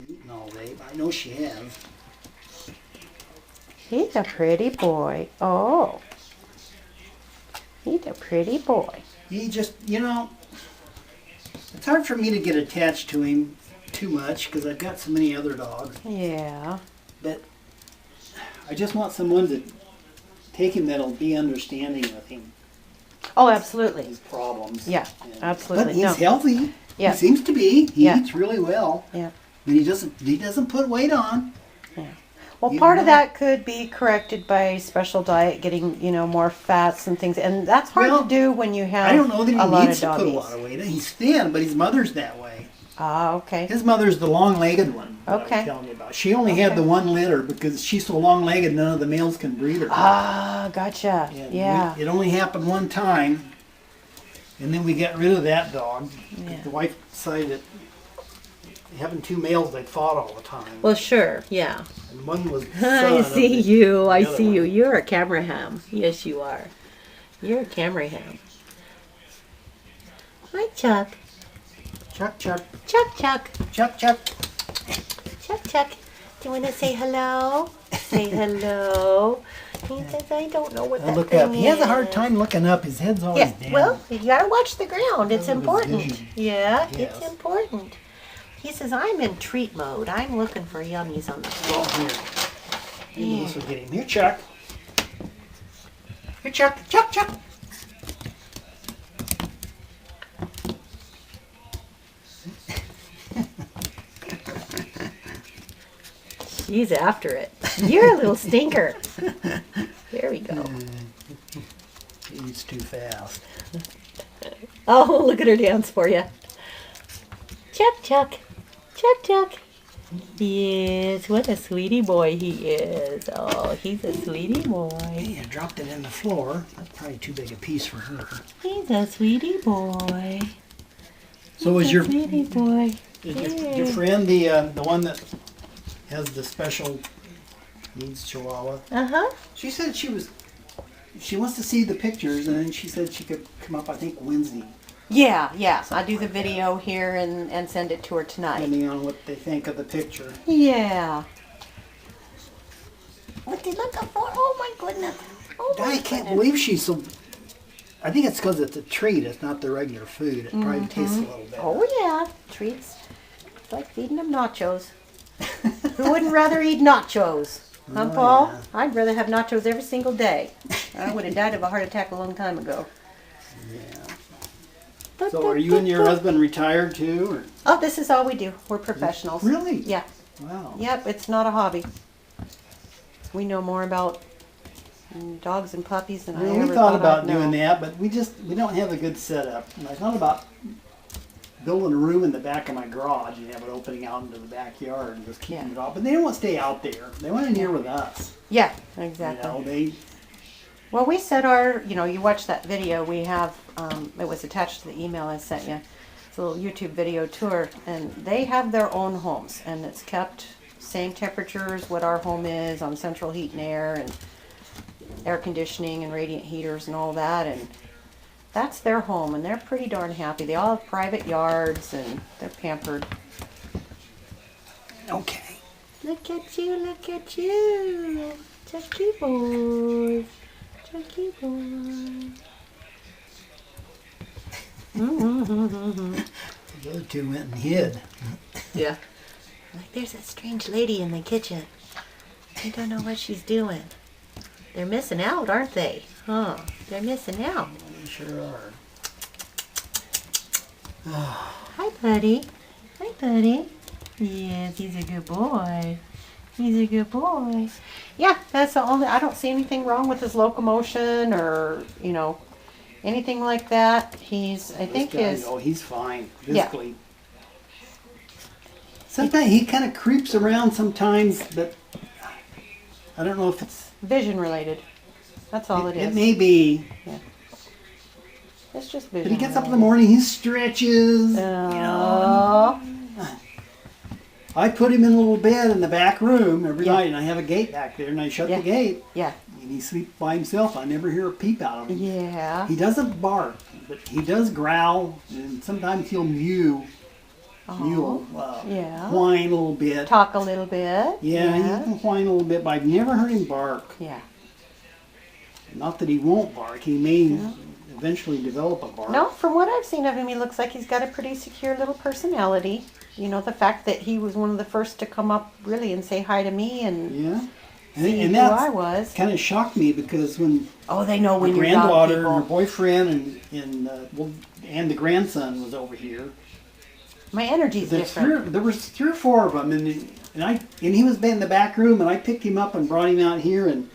Eating all day, but I know she has. He's a pretty boy. Oh. He's a pretty boy. He just, it's hard for me to get attached to him too much because I've got so many other dogs. Yeah. But I just want someone to take him that'll be understanding with him. Oh, absolutely. His problems. Yeah, absolutely. But he's healthy. Yeah. He seems to be. He Yeah. eats really well. Yeah. And he doesn't put weight on. Yeah. Well, You part of know. that could be corrected by special diet, getting, more fats and things. And that's hard Well, to do when you have I don't know that he a lot needs of to put a doggies. lot of weight on. He's thin, but his mother's that way. Ah, okay. His mother's the long-legged one that I Okay. was telling you about. She only had the one litter because she's so long-legged none of the males can breed her. Ah, gotcha. And Yeah. it only happened one time, and then we got rid of that dog. Yeah. The wife decided that having two males, they fought all the time. Well, sure, yeah. And one was the I son see of the, you. the I other see you. one. You're a camera ham. Yes, you are. You're a camera ham. Hi, Chuck. Chuck, Chuck, Chuck, Chuck. Chuck, Chuck. Chuck, Chuck. Do you want to say hello? Say hello. He says, I don't know what I that look thing up. He has a hard is." time looking up. His head's always Yeah, down. well, you gotta watch the ground. It's Oh, his important. vision. Yeah, Yes. it's important. He says, I'm in treat mode. I'm looking for yummies on the floor. Oh, here. Maybe this will get him. Here, Chuck. Here, Chuck. Chuck, Chuck. She's after it. You're a little stinker. There we go. He eats too fast. Oh, look at her dance for you. Chuck, Chuck. Chuck, Chuck. Yes, what a sweetie boy he is. Oh, he's a sweetie boy. Hey, I dropped it in the floor. That's probably too big a piece for her. He's a sweetie boy. So was your Sweetie boy. your friend the one that has the special needs Chihuahua? Uh-huh. She said she wants to see the pictures, and then she said she could come up, I think, Wednesday, Yeah. I do the video here and send it to her tonight. depending on what they think of the picture. Yeah. What's he looking for? Oh, my goodness. Oh, my I can't believe she's so. I think it's because it's a treat. It's not the regular food. It probably tastes a little better. Oh, yeah. Treats. It's like feeding them nachos. Who wouldn't rather eat nachos? Huh, Oh, Paul? yeah. I'd rather have nachos every single day. I would have died of a heart attack a long time ago. Yeah. So are you and your husband retired too? Or? Oh, this is all we do. We're professionals. Really? Yeah. Wow. Yep, it's not a hobby. We know more about dogs and puppies than I Well, ever we thought about I'd know. doing that, but we don't have a good setup. And I thought about building a room in the back of my garage and have it opening out into the backyard and just keeping Yeah. it off. But they don't want to stay out there. They want in here with us. Yeah, exactly. You know, they Well, we set our, you watch that video, we have, it was attached to the email I sent you. It's a little YouTube video tour, and they have their own homes, and it's kept same temperature as what our home is on central heat and air conditioning and radiant heaters and all that, and that's their home, and they're pretty darn happy. They all have private yards, and they're pampered. okay. Look at you, look at you. Chucky boy. Chucky boy. The other two went and hid. Yeah. Like, there's a strange lady in the kitchen. I don't know what she's doing. They're missing out, aren't they? Huh? They're missing out. They sure are. Hi, buddy. Hi, buddy. Yes, he's a good boy. He's a good boy. Yeah, that's the only, I don't see anything wrong with his locomotion or, anything like that. I think his, Oh, he's fine Yeah. physically. Sometimes he kind of creeps around sometimes, but I don't know if it's. vision related. That's all it is. It may be. It's just But vision he gets up in the related. morning, he stretches. Oh. I put him in a little bed in the back room every Yeah. night, and I have a gate back there, and I shut Yeah. the gate, Yeah. and he sleeps by himself. I never hear a peep out of him. Yeah. He doesn't bark, but he does growl, and sometimes he'll mew You'll yeah. whine a little bit. Talk a little bit. Yeah, he can whine a little bit, but I've never heard him bark. Yeah. Not that he won't bark. He may eventually develop a bark. No, from what I've seen of him, he looks like he's got a pretty secure little personality. You know, the fact that he was one of the first to come up really and say hi to me and Yeah. see And who I that was. kind of shocked me because when They know when my you're dog granddaughter and her people. boyfriend and the grandson was over here, My energy's different. there was 3 or 4 of them, and he was in the back room, and I picked him up and brought him out here, and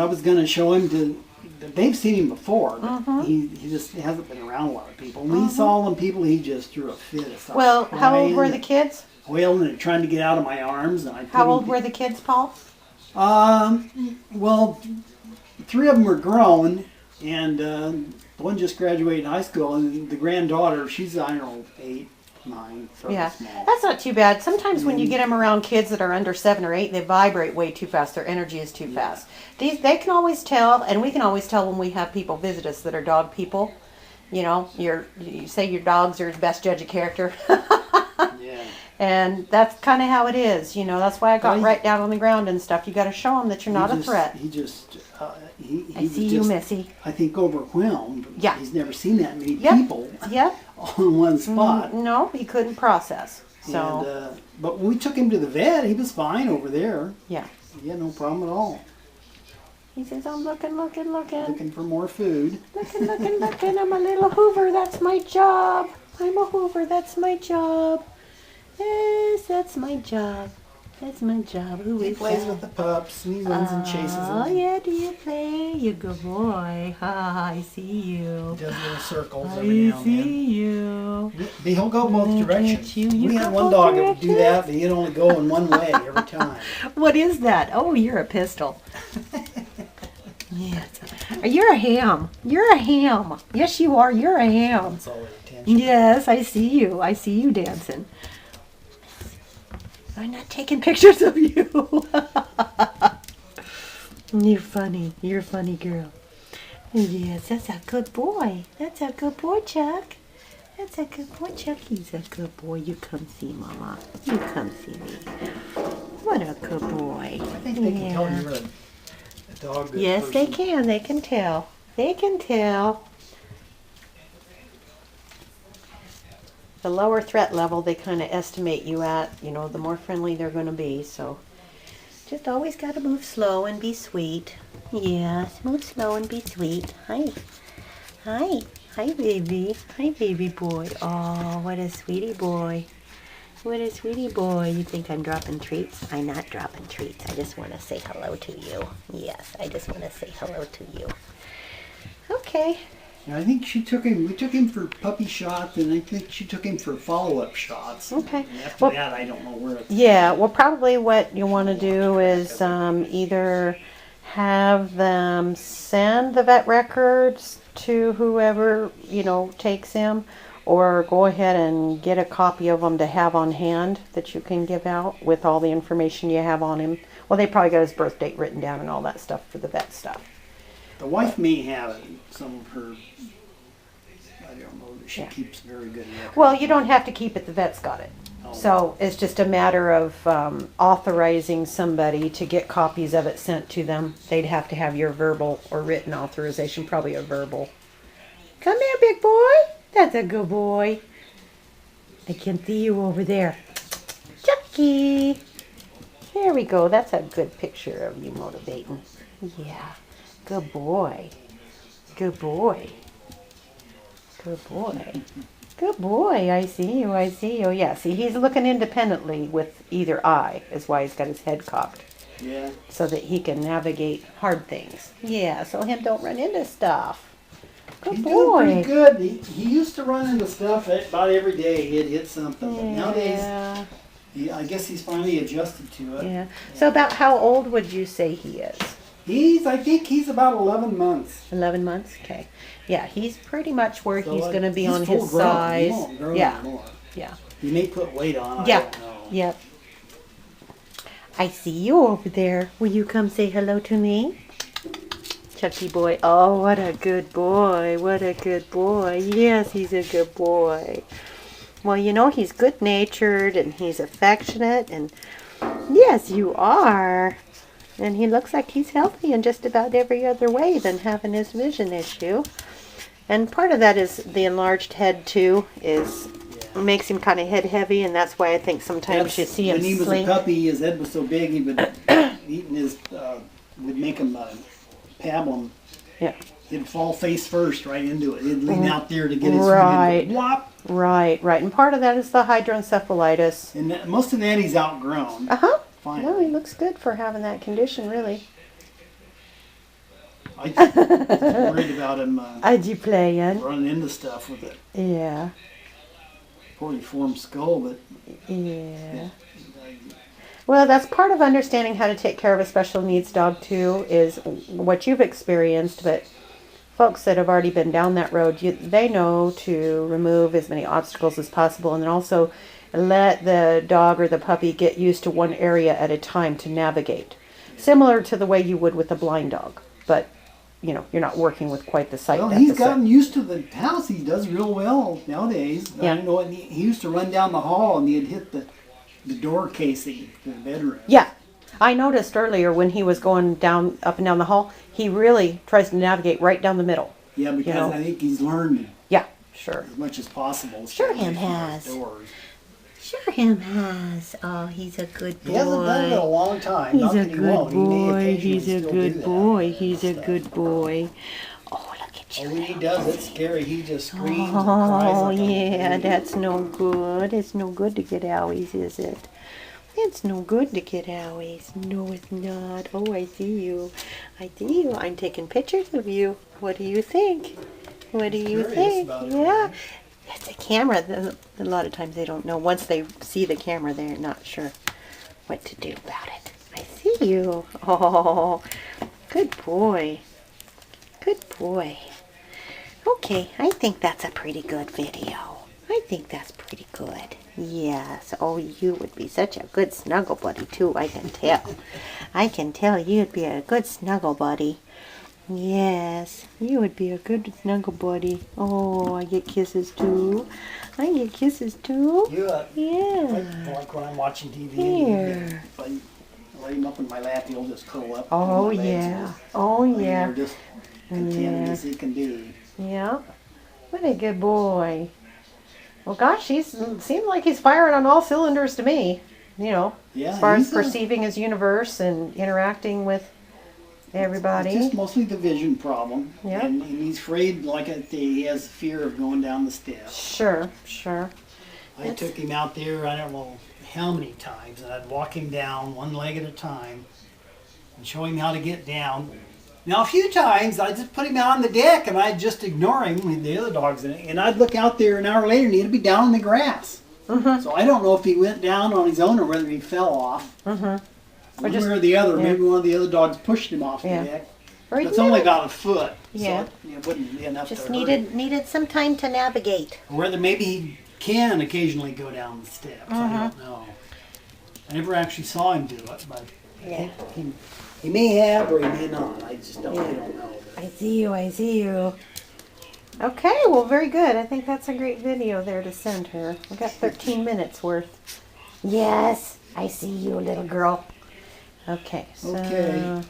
I was going to show him to. They've seen him before, but he just hasn't been around a lot of people. When he saw them people, he just threw a fit. Well, how old were the kids? Wailing and trying to get out of my arms, and I. How old were the kids, Paul? Well, 3 of them were grown, and the one just graduated high school, and the granddaughter, she's, I don't know, 8, 9, so Yeah, small. that's not too bad. Sometimes when you get them around kids that are under 7 or 8, they vibrate way too fast. Their energy is too fast. They can always tell, and we can always tell when we have people visit us that are dog people. You know, you say your dogs are the best judge of character. Yeah. And that's kind of how it is, you know. That's why I got Right. right down on the ground and stuff. You got to show them that you're not a threat. He just, he I was see you, just, Missy. I think, overwhelmed. Yeah. He's never seen that many Yep. people Yep. on one spot. No, he couldn't process. So, And, but when we took him to the vet, he was fine over there. yeah. He had no problem at all. He says, I'm looking. Looking for more food. Looking. I'm a little Hoover. That's my job. I'm a Hoover. That's my job. Yes, that's my job. That's my job. Who He is plays that? with the pups, and he runs and chases Oh, them. yeah, do you play? You good boy. Ha, I see you. He does little circles every now I and see then. you. He'll go both Look at directions. you. You We go had one both dog that would do directions? that, but he'd only go in one way every time. What is that? Oh, you're a pistol. Yes. You're a ham. You're a ham. Yes, you are. You're a ham. That's all the attention. Yes, I see you. I see you dancing. I'm not taking pictures of you. You're funny. You're a funny girl. Yes, that's a good boy. That's a good boy, Chuck. That's a good boy, Chuck. He's a good boy. You come see Mama. You come see me. What a good boy. I think they can tell you're a dog. Good Yes, they person. can. They can tell. They can tell. The lower threat level they kind of estimate you at, you know, the more friendly they're going to be. So Just always gotta move slow and be sweet. Yes, move slow and be sweet. Hi. Hi. Hi, baby. Hi, baby boy. Oh, what a sweetie boy. What a sweetie boy. You think I'm dropping treats? I'm not dropping treats. I just want to say hello to you. Yes, I just want to say hello to you. Okay. And I think she took him. We took him for puppy shots, and I think she took him for follow-up shots. Okay. And after Well- that, I don't know where. It's yeah, well, probably what you want to do is either have them send the vet records to whoever, you know, takes him, or go ahead and get a copy of them to have on hand that you can give out with all the information you have on him. Well, they probably got his birth date written down and all that stuff for the vet stuff. The wife may have it. Some of her. I don't know. She Yeah. keeps very good records. Well, you don't have to keep it. The vet's got it. Oh. So it's just a matter of authorizing somebody to get copies of it sent to them. They'd have to have your verbal or written authorization, probably a verbal. Come here, big boy. That's a good boy. I can see you over there. Chucky. There we go. That's a good picture of you motivating. Yeah. Good boy. Good boy. Good boy. Good boy. I see you. I see you. Yeah, see, he's looking independently with either eye, is why he's got his head cocked, Yeah. so that he can navigate hard things. Yeah, so him don't run into stuff. Good He's doing pretty boy. good. He used to run into stuff about every day. He'd hit something. But nowadays, Yeah. I guess he's finally adjusted to it. Yeah. So about how old would you say he is? I think he's about 11 months. 11 months? Okay. Yeah, he's pretty much where So, he's going to be he's on full his grown. He size. won't grow Yeah. anymore. Yeah. He may put weight on. Yeah. I don't know. Yep. I see you over there. Will you come say hello to me? Chucky boy. Oh, what a good boy. What a good boy. Yes, he's a good boy. Well, you know, he's good-natured and he's affectionate, and yes, you are. And he looks like he's healthy in just about every other way than having his vision issue. And part of that is the enlarged head too, is makes him kind of head heavy, and that's why I think sometimes you see him when he was slink. a puppy, his head was so big he would eating his would make him pablum. Yeah. He'd fall face first right into it. He'd lean out there to get his Right. food. Whop. Right. And part of that is the hydroencephalitis. And most of that he's outgrown. Uh-huh. Fine. No, he looks good for having that condition, really. I just worried about him Are you playing? running into stuff with it. Yeah. Poorly formed skull, but Yeah. Well, that's part of understanding how to take care of a special needs dog too, is what you've experienced, but folks that have already been down that road, they know to remove as many obstacles as possible, and then also let the dog or the puppy get used to one area at a time to navigate. Similar to the way you would with a blind dog, but you know, you're not working with quite the sight well, deficit. he's gotten used to the house. He does real well nowadays. Yeah. I know he used to run down the hall and he'd hit the door casing to the bedroom. Yeah. I noticed earlier when he was going down, up and down the hall, he really tries to navigate right down the middle. Yeah, because know. I think he's learned Yeah, sure. as much as possible. Sure stay away him from those has. doors. Sure him has. Oh, he's a good boy. He hasn't done it in a long time. He's Not a that he won't. good He may boy. occasionally He's a still good do that. boy. He's a good boy. Oh, look at And you. when he does, it's scary. He just screams and cries Oh, like a yeah, baby. that's no good. It's no good to get owies, is it? It's no good to get owies. No, it's not. Oh, I see you. I see you. I'm taking pictures of you. What do you think? What do you Curious think? about it, Yeah. right? It's a camera. A lot of times they don't know. Once they see the camera, they're not sure what to do about it. I see you. Oh, good boy. Good boy. Okay, I think that's a pretty good video. I think that's pretty good. Yes. Oh, you would be such a good snuggle buddy, too, I can tell. I can tell you'd be a good snuggle buddy. Yes, you would be a good snuggle buddy. Oh, I get kisses, too. I get kisses, too. You, Yeah. like when I'm watching TV, Here. if I lay him up in my lap, he'll just curl up. Oh, on my legs yeah. and Oh, lay yeah. there just contented as he can be. Yeah. What a good boy. Well, gosh, seemed like he's firing on all cylinders to me. You know, Yeah, as far as he's perceiving his universe and interacting with everybody. It's just mostly the vision problem. Yeah. And he's afraid, like I say, he has fear of going down the steps. Sure. I took him out there, I don't know how many times, and I'd walk him down one leg at a time and show him how to get down. Now, a few times I'd just put him out on the deck and I'd just ignore him with the other dogs in it, and I'd look out there an hour later and he'd be down in the grass. Mm-hmm. So I don't know if he went down on his own or whether he fell off. Mm-hmm. One just- way or the other. yeah. Maybe one of the other dogs pushed him off Yeah. the deck. Or It's only about a foot, Yeah. so it wouldn't be enough Just to hurt him. needed some time to navigate. Or whether maybe he can occasionally go down the steps. I don't know. I never actually saw him do it, but Yeah. he may have or he may not. I just don't, I don't know. I see you. Okay, well, very good. I think that's a great video there to send her. We got 13 minutes worth. Yes, I see you, little girl. Okay, so Okay.